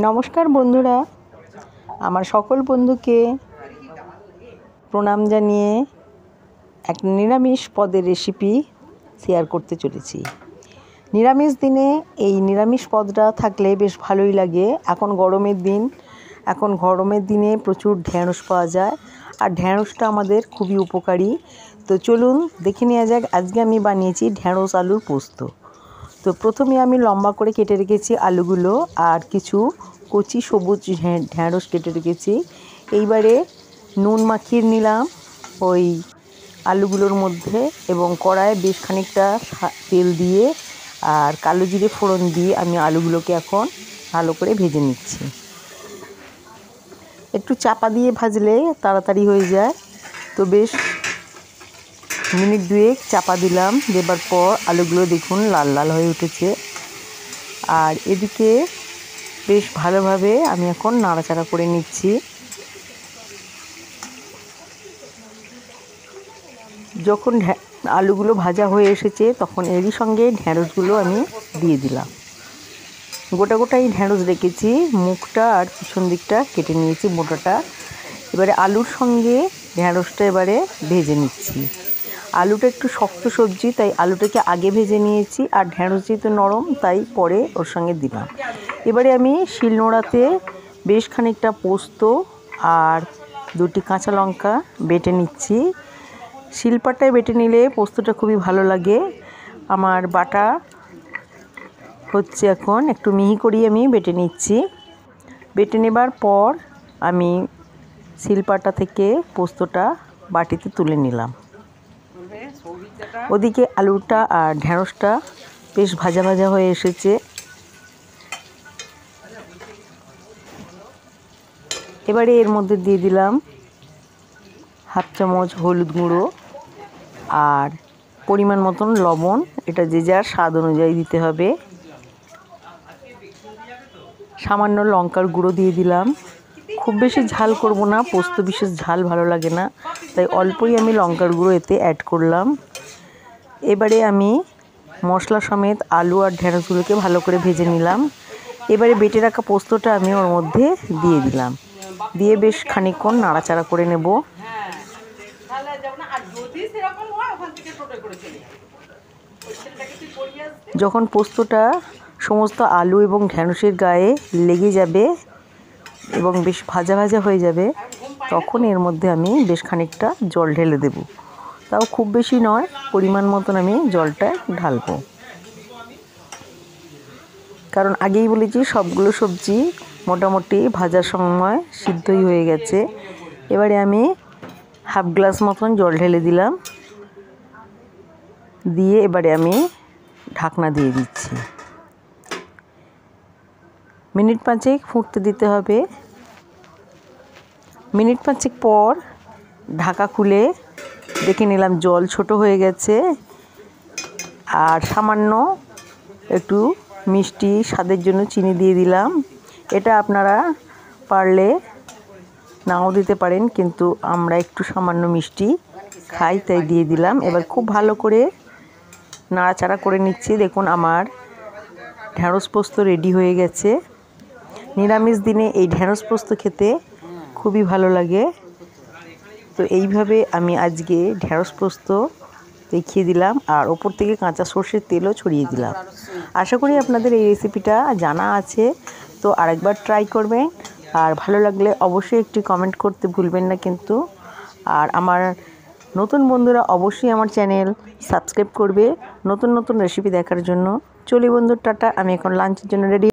নমস্কার বন্ধুরা, আমার সকল বন্ধুকে প্রণাম জানিয়ে এক নিরামিষ পদের রেসিপি শেয়ার করতে চলেছি। নিরামিষ দিনে এই নিরামিষ পদটা থাকলে বেশ ভালোই লাগে। এখন গরমের দিনে প্রচুর ঢ্যাঁড়স পাওয়া যায়, আর ঢ্যাঁড়সটা আমাদের খুবই উপকারী। তো চলুন দেখে নেওয়া যাক। আজকে আমি বানিয়েছি ঢ্যাঁড়স আলুর পোস্ত। তো প্রথমে আমি লম্বা করে কেটে রেখেছি আলুগুলো, আর কিছু কচি সবুজ ঢ্যাঁড়স কেটে রেখেছি। এইবারে নুন মাখিয়ে নিলাম ওই আলুগুলোর মধ্যে, এবং কড়াইয়ে বেশ খানিকটা তেল দিয়ে আর কালো জিরে ফোড়ন দিয়ে আমি আলুগুলোকে এখন ভালো করে ভেজে নিচ্ছি। একটু চাপা দিয়ে ভাজলে তাড়াতাড়ি হয়ে যায়। তো বেশ মিনিট দুয়েক চাপা দিলাম, দেবার পর আলুগুলো দেখুন লাল লাল হয়ে উঠেছে। আর এদিকে বেশ ভালোভাবে আমি এখন নাড়াচাড়া করে নিচ্ছি। যখন আলুগুলো ভাজা হয়ে এসেছে তখন এরই সঙ্গে ঢ্যাঁড়সগুলো আমি দিয়ে দিলাম। গোটা গোটাই ঢ্যাঁড়স রেখেছি, মুখটা আর পিছন দিকটা কেটে নিয়েছি মোটাটা। এবারে আলুর সঙ্গে ঢ্যাঁড়সটা এবারে ভেজে নিচ্ছি। আলুটা একটু শক্ত সবজি, তাই আলুটাকে আগে ভেজে নিয়েছি, আর ঢ্যাঁড়স যেহেতু নরম তাই পরে ওর সঙ্গে দিলাম। এবারে আমি শিলনোড়াতে বেশ খানিকটা পোস্ত আর 2টি কাঁচা লঙ্কা বেটে নিচ্ছি। শিলপাটায় বেটে নিলে পোস্তটা খুবই ভালো লাগে। আমার বাটা হচ্ছে, এখন একটু মিহি করেই আমি বেটে নিচ্ছি। বেটে নেবার পর আমি শিলপাটা থেকে পোস্তটা বাটিতে তুলে নিলাম। ওদিকে আলুটা আর ঢ্যাঁড়সটা বেশ ভাজা ভাজা হয়ে এসেছে। এবারে এর মধ্যে দিয়ে দিলাম হাফ চামচ হলুদ গুঁড়ো আর পরিমাণ মতন লবণ। এটা যে যার স্বাদ অনুযায়ী দিতে হবে। সামান্য লঙ্কার গুঁড়ো দিয়ে দিলাম। খুব বেশি ঝাল করব না, পোস্ত বিশেষ ঝাল ভালো লাগে না, তাই অল্পই আমি লঙ্কার গুঁড়ো এতে অ্যাড করলাম। এবারে আমি মশলা সমেত আলু আর ঢ্যাঁড়সগুলোকে ভালো করে ভেজে নিলাম। এবারে বেটে রাখা পোস্তটা আমি ওর মধ্যে দিয়ে দিলাম, দিয়ে বেশ খানিকক্ষণ নাড়াচাড়া করে নেব। যখন পোস্তটা সমস্ত আলু এবং ঢ্যাঁড়সের গায়ে লেগে যাবে এবং বেশ ভাজা ভাজা হয়ে যাবে, তখন এর মধ্যে আমি বেশ খানিকটা জল ঢেলে দেব। তাও খুব বেশি নয়, পরিমাণ মতন আমি জলটা ঢালবো। কারণ আগেই বলেছি সবগুলো সবজি মোটামুটি ভাজার সময় সিদ্ধই হয়ে গেছে। এবারে আমি হাফ গ্লাস মতন জল ঢেলে দিলাম, দিয়ে এবারে আমি ঢাকনা দিয়ে দিচ্ছি। মিনিট 5 ফুটতে দিতে হবে। মিনিট 5 পর ঢাকা খুলে দেখে নিলাম জল ছোট হয়ে গেছে, আর সামান্য একটু মিষ্টি স্বাদের জন্য চিনি দিয়ে দিলাম। এটা আপনারা পারলে নাও দিতে পারেন, কিন্তু আমরা একটু সামান্য মিষ্টি খাই তাই দিয়ে দিলাম। এবার খুব ভালো করে নাড়াচাড়া করে নিচ্ছি। দেখুন আমার ঢ্যাঁড়স পোস্ত রেডি হয়ে গেছে। নিরামিষ দিনে এই ঢ্যাঁড়স পোস্ত খেতে খুবই ভালো লাগে। তো এইভাবে আমি আজকে ঢ্যাঁড়স পোস্ত দেখিয়ে দিলাম, আর ওপর থেকে কাঁচা সর্ষের তেলও ছড়িয়ে দিলাম। আশা করি আপনাদের এই রেসিপিটা জানা আছে, তো আরেকবার ট্রাই করবেন। আর ভালো লাগলে অবশ্যই একটি কমেন্ট করতে ভুলবেন না কিন্তু। আর আমার নতুন বন্ধুরা অবশ্যই আমার চ্যানেল সাবস্ক্রাইব করবে নতুন নতুন রেসিপি দেখার জন্য। চলি বন্ধু, টাটা। আমি এখন লাঞ্চের জন্য রেডি।